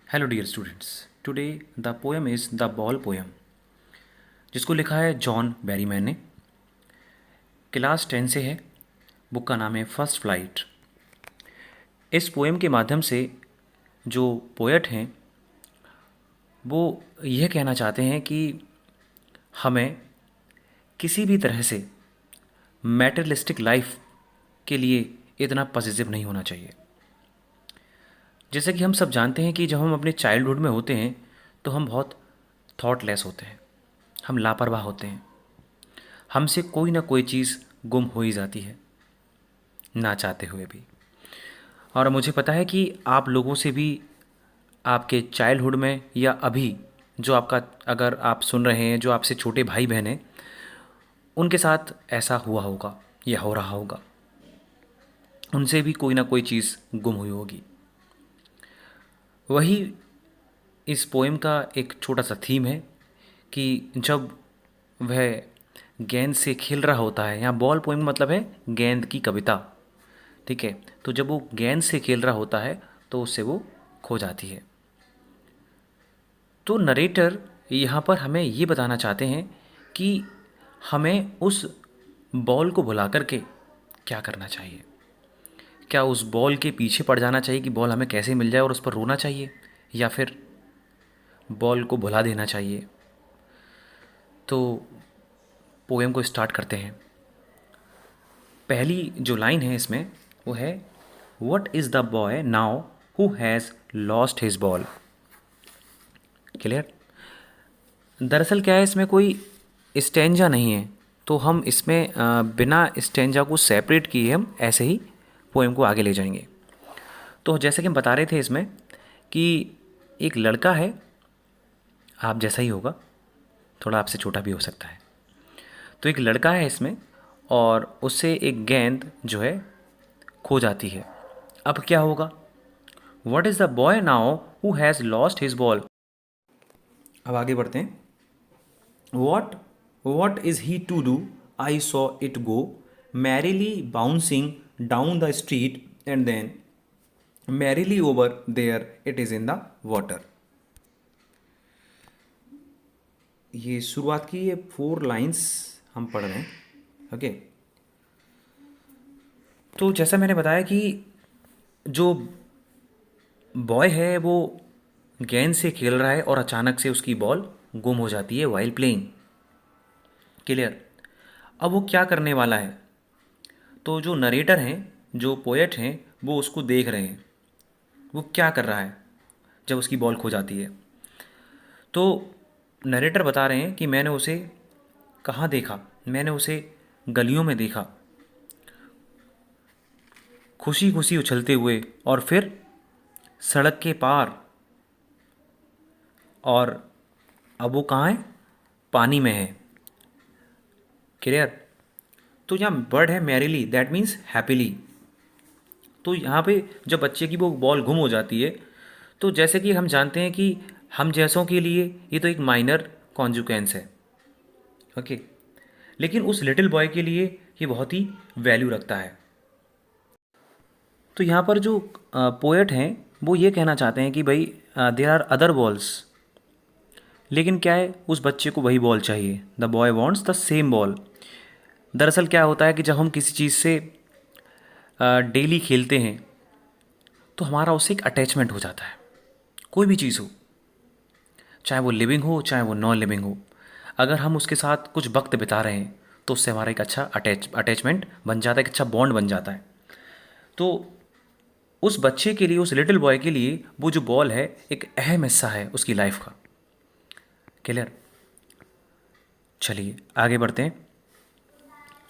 Hello dear students, today the poem is the ball poem, जिसको लिखा है John Berryman ने। क्लास 10 से है। बुक का नाम है फर्स्ट फ्लाइट। इस पोएम के माध्यम से जो पोएट हैं वो यह कहना चाहते हैं कि हमें किसी भी तरह से मैटेरियलिस्टिक लाइफ के लिए इतना पॉजिटिव नहीं होना चाहिए। जैसे कि हम सब जानते हैं कि जब हम अपने चाइल्डहुड में होते हैं तो हम बहुत थॉटलेस होते हैं, हम लापरवाह होते हैं, हमसे कोई ना कोई चीज़ गुम हो ही जाती है ना चाहते हुए भी। और मुझे पता है कि आप लोगों से भी आपके चाइल्डहुड में या अभी जो आपका, अगर आप सुन रहे हैं जो आपसे छोटे भाई बहन हैं, उनके साथ ऐसा हुआ होगा या हो रहा होगा। उनसे भी कोई ना कोई चीज़ गुम हुई होगी। वही इस पोएम का एक छोटा सा थीम है कि जब वह गेंद से खेल रहा होता है, यहाँ बॉल पोएम मतलब है गेंद की कविता, ठीक है। तो जब वो गेंद से खेल रहा होता है तो उससे वो खो जाती है। तो नरेटर यहाँ पर हमें ये बताना चाहते हैं कि हमें उस बॉल को भुला करके क्या करना चाहिए। क्या उस बॉल के पीछे पड़ जाना चाहिए कि बॉल हमें कैसे मिल जाए और उस पर रोना चाहिए, या फिर बॉल को भुला देना चाहिए। तो पोएम को स्टार्ट करते हैं। पहली जो लाइन है इसमें वो है, what is the boy now who has lost his ball. Clear. दरअसल क्या है, इसमें कोई स्टेंजा नहीं है, तो हम इसमें बिना स्टेंजा को सेपरेट किए हम ऐसे ही पोएम को आगे ले जाएंगे। तो जैसे कि हम बता रहे थे इसमें कि एक लड़का है, आप जैसा ही होगा, थोड़ा आपसे छोटा भी हो सकता है। तो एक लड़का है इसमें और उससे एक गेंद जो है खो जाती है। अब क्या होगा, what is the boy now who has lost his ball. अब आगे बढ़ते हैं। What what is he to do? I saw it go merrily bouncing down the street and then merrily over there it is in the water। ये शुरुआत की ये 4 lines हम पढ़ रहे हैं। ओके। तो जैसा मैंने बताया कि जो बॉय है वो गेंद से खेल रहा है और अचानक से उसकी बॉल गुम हो जाती है वाइल प्लेइंग। क्लियर। अब वो क्या करने वाला है, तो जो नरेटर हैं, जो पोएट हैं, वो उसको देख रहे हैं वो क्या कर रहा है जब उसकी बॉल खो जाती है। तो नरेटर बता रहे हैं कि मैंने उसे कहाँ देखा, मैंने उसे गलियों में देखा खुशी खुशी उछलते हुए, और फिर सड़क के पार, और अब वो कहाँ है, पानी में है। क्लियर। तो यहाँ वर्ड है मैरिली, दैट मीन्स हैप्पीली। तो यहाँ पे जब बच्चे की वो बॉल गुम हो जाती है, तो जैसे कि हम जानते हैं कि हम जैसों के लिए ये तो एक माइनर कॉन्जुकेंस है, ओके, लेकिन उस लिटिल बॉय के लिए ये बहुत ही वैल्यू रखता है। तो यहाँ पर जो पोएट हैं वो ये कहना चाहते हैं कि भाई देर आर अदर बॉल्स, लेकिन क्या है, उस बच्चे को वही बॉल चाहिए। The boy wants the same ball. दरअसल क्या होता है कि जब हम किसी चीज़ से डेली खेलते हैं तो हमारा उससे एक अटैचमेंट हो जाता है। कोई भी चीज़ हो, चाहे वो लिविंग हो चाहे वो नॉन लिविंग हो, अगर हम उसके साथ कुछ वक्त बिता रहे हैं तो उससे हमारा एक अच्छा अटैचमेंट बन जाता है, एक अच्छा बॉन्ड बन जाता है। तो उस बच्चे के लिए, उस लिटिल बॉय के लिए वो जो बॉल है एक अहम हिस्सा है उसकी लाइफ का। क्लियर। चलिए आगे बढ़ते हैं।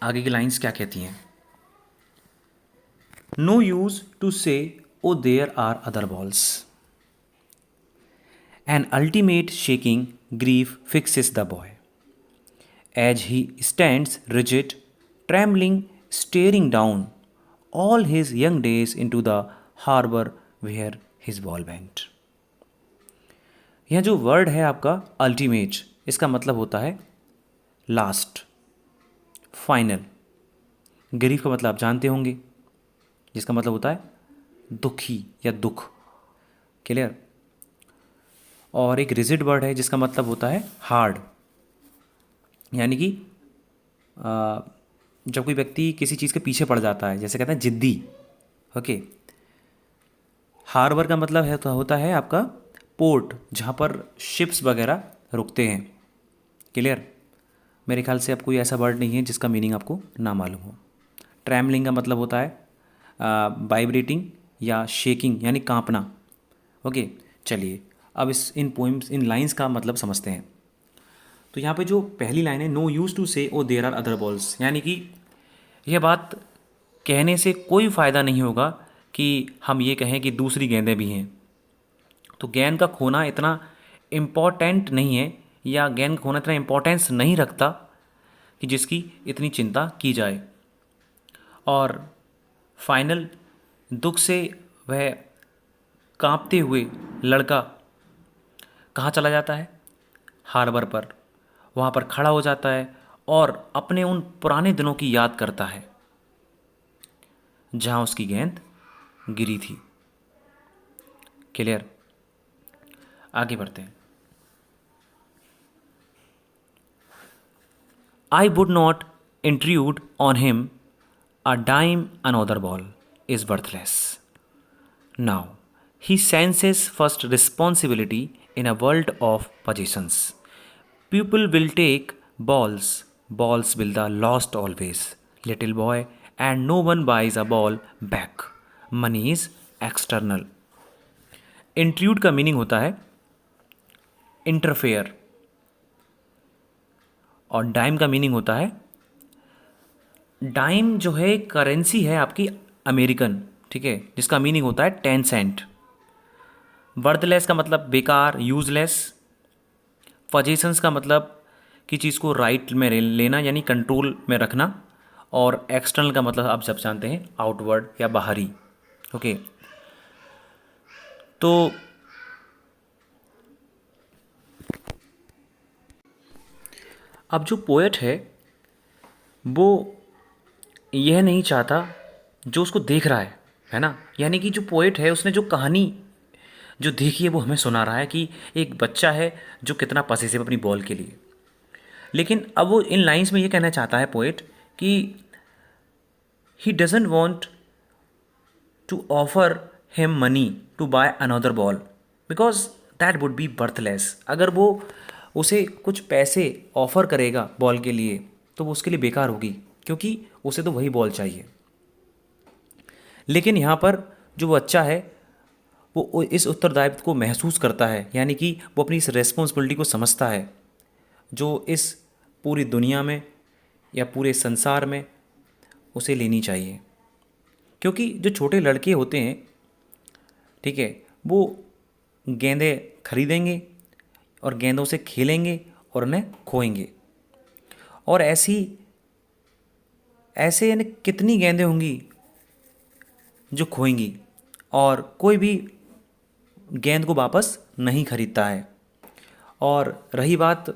आगे की लाइंस क्या कहती हैं, no use to say oh there are other balls, an ultimate shaking grief fixes the boy as he stands rigid, trembling, staring down all his young days into the harbor where his ball went। यह जो word है आपका ultimate, इसका मतलब होता है last, final. Grief का मतलब आप जानते होंगे, जिसका मतलब होता है दुखी या दुख। क्लियर। और एक रिजिड वर्ड है जिसका मतलब होता है हार्ड, यानी कि जब कोई व्यक्ति किसी चीज़ के पीछे पड़ जाता है, जैसे कहते हैं जिद्दी। ओके। हार्बर का मतलब है तो होता है आपका पोर्ट, जहाँ पर शिप्स वगैरह रुकते हैं। क्लियर? मेरे ख्याल से अब कोई ऐसा वर्ड नहीं है जिसका मीनिंग आपको ना मालूम हो। ट्रैमलिंग का मतलब होता है वाइब्रेटिंग या शेकिंग, यानी कांपना। ओके, चलिए अब इन लाइंस का मतलब समझते हैं। तो यहाँ पे जो पहली लाइन है, no use to say oh there are other balls, यानी कि यह बात कहने से कोई फ़ायदा नहीं होगा कि हम ये कहें कि दूसरी गेंदें भी हैं। तो गेंद का खोना इतना इम्पॉर्टेंट नहीं है, या गेंद का खोना इतना इम्पोर्टेंस नहीं रखता कि जिसकी इतनी चिंता की जाए। और फाइनल दुख से वह कांपते हुए लड़का कहाँ चला जाता है? हार्बर पर। वहाँ पर खड़ा हो जाता है और अपने उन पुराने दिनों की याद करता है जहाँ उसकी गेंद गिरी थी। क्लियर? आगे बढ़ते हैं। I would not intrude on him. A dime another ball is worthless. Now, he senses first responsibility in a world of possessions. People will take balls, balls will the lost always. Little boy, and no one buys a ball back. Money is external. Intrude का meaning होता है interfere, और dime का meaning होता है, dime जो है currency है आपकी अमेरिकन, ठीक है, जिसका मीनिंग होता है 10 सेंट। वर्थलेस का मतलब बेकार, यूजलेस। पजेशंस का मतलब कि चीज़ को राइट में लेना, यानी कंट्रोल में रखना। और एक्सटर्नल का मतलब आप सब जानते हैं, आउटवर्ड या बाहरी। ओके, तो अब जो पोएट है वो यह नहीं चाहता जो उसको देख रहा है ना, यानी कि जो पोएट है उसने जो कहानी जो देखी है वो हमें सुना रहा है कि एक बच्चा है जो कितना पसेसिव अपनी बॉल के लिए। लेकिन अब वो इन लाइंस में ये कहना चाहता है पोएट कि he doesn't want to offer him money to buy another ball because that would be worthless. अगर वो उसे कुछ पैसे ऑफर करेगा बॉल के लिए तो वो उसके लिए बेकार होगी, क्योंकि उसे तो वही बॉल चाहिए। लेकिन यहाँ पर जो बच्चा है वो इस उत्तरदायित्व को महसूस करता है, यानी कि वो अपनी इस रेस्पॉन्सिबिलिटी को समझता है जो इस पूरी दुनिया में या पूरे संसार में उसे लेनी चाहिए। क्योंकि जो छोटे लड़के होते हैं, ठीक है, वो गेंदें खरीदेंगे और गेंदों से खेलेंगे और उन्हें खोएंगे। और ऐसे यानी कितनी गेंदें होंगी जो खोएंगी, और कोई भी गेंद को वापस नहीं खरीदता है। और रही बात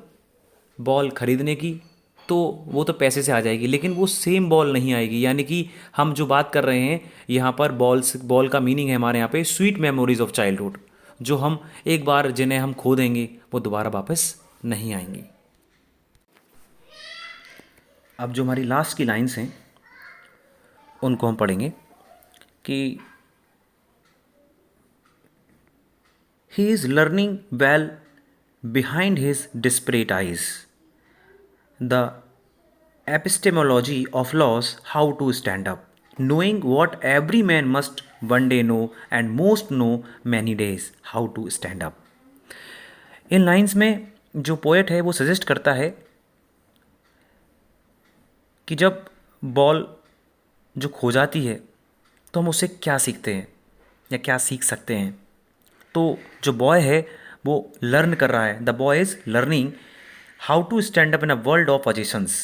बॉल खरीदने की, तो वो तो पैसे से आ जाएगी, लेकिन वो सेम बॉल नहीं आएगी। यानी कि हम जो बात कर रहे हैं यहाँ पर बॉल का मीनिंग है हमारे यहाँ पे स्वीट मेमोरीज ऑफ चाइल्डहुड, जो हम एक बार जिन्हें हम खो देंगे वो दोबारा वापस नहीं आएंगी। अब जो हमारी लास्ट की लाइंस हैं उनको हम पढ़ेंगे कि he is learning well behind his desperate eyes the epistemology of loss, how to stand up, knowing what every man must one day know and most know many days how to stand up। In lines में जो poet है वो suggest करता है कि जब ball जो खो जाती है तो हम उससे क्या सीखते हैं या क्या सीख सकते हैं। तो जो बॉय है वो लर्न कर रहा है, the boy is learning how to stand up in a world of positions.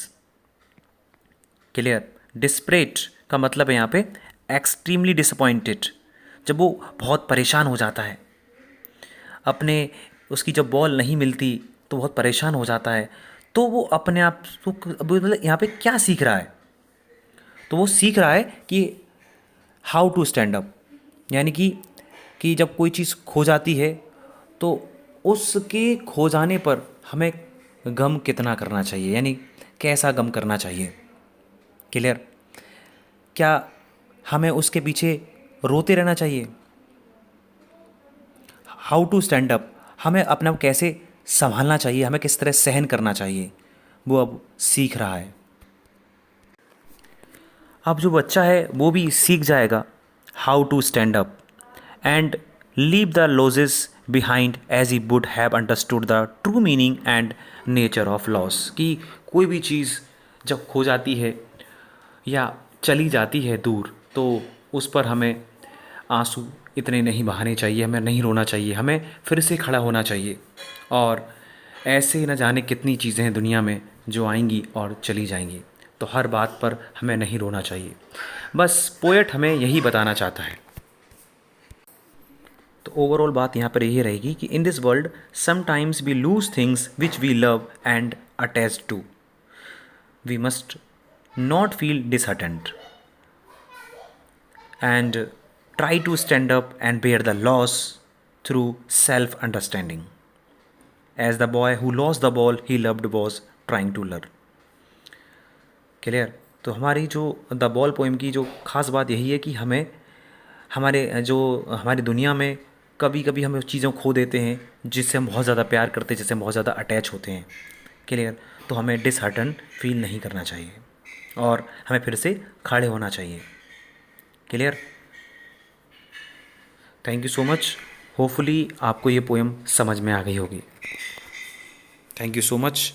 Clear? Desperate का मतलब है यहाँ पे एक्सट्रीमली डिसअपॉइंटेड, जब वो बहुत परेशान हो जाता है अपने, उसकी जब बॉल नहीं मिलती तो बहुत परेशान हो जाता है। तो वो अपने आप को मतलब यहाँ पे क्या सीख रहा है, तो वो सीख रहा है कि हाउ टू स्टैंड अप, यानी कि जब कोई चीज़ खो जाती है तो उसके खो जाने पर हमें गम कितना करना चाहिए, यानी कैसा गम करना चाहिए। क्लियर? क्या हमें उसके पीछे रोते रहना चाहिए? हाउ टू स्टैंड अप, हमें अपना कैसे संभालना चाहिए, हमें किस तरह सहन करना चाहिए, वो अब सीख रहा है। अब जो बच्चा है वो भी सीख जाएगा how to stand up and leave the losses behind as he would have understood the true meaning and nature of loss. कि कोई भी चीज़ जब खो जाती है या चली जाती है दूर, तो उस पर हमें आंसू इतने नहीं बहाने चाहिए, हमें नहीं रोना चाहिए, हमें फिर से खड़ा होना चाहिए। और ऐसे न जाने कितनी चीज़ें हैं दुनिया में जो आएंगी और चली जाएंगी, तो हर बात पर हमें नहीं रोना चाहिए। बस पोएट हमें यही बताना चाहता है। तो ओवरऑल बात यहाँ पर यही रहेगी कि in this world sometimes we lose things which we love and attach to. We must not feel disheartened and try to stand up and bear the loss through self understanding, as the boy who lost the ball he loved was trying to learn। Clear? तो हमारी जो the ball poem की जो ख़ास बात यही है कि हमें हमारी दुनिया में कभी कभी हम उस चीज़ों को खो देते हैं जिससे हम बहुत ज़्यादा प्यार करते हैं, जिससे हम बहुत ज़्यादा अटैच होते हैं। क्लियर? तो हमें डिसहार्टन फील नहीं करना चाहिए और हमें फिर से खड़े होना चाहिए। Clear? Thank you so much. Hopefully आपको ये पोएम समझ में आ गई होगी। Thank you so much.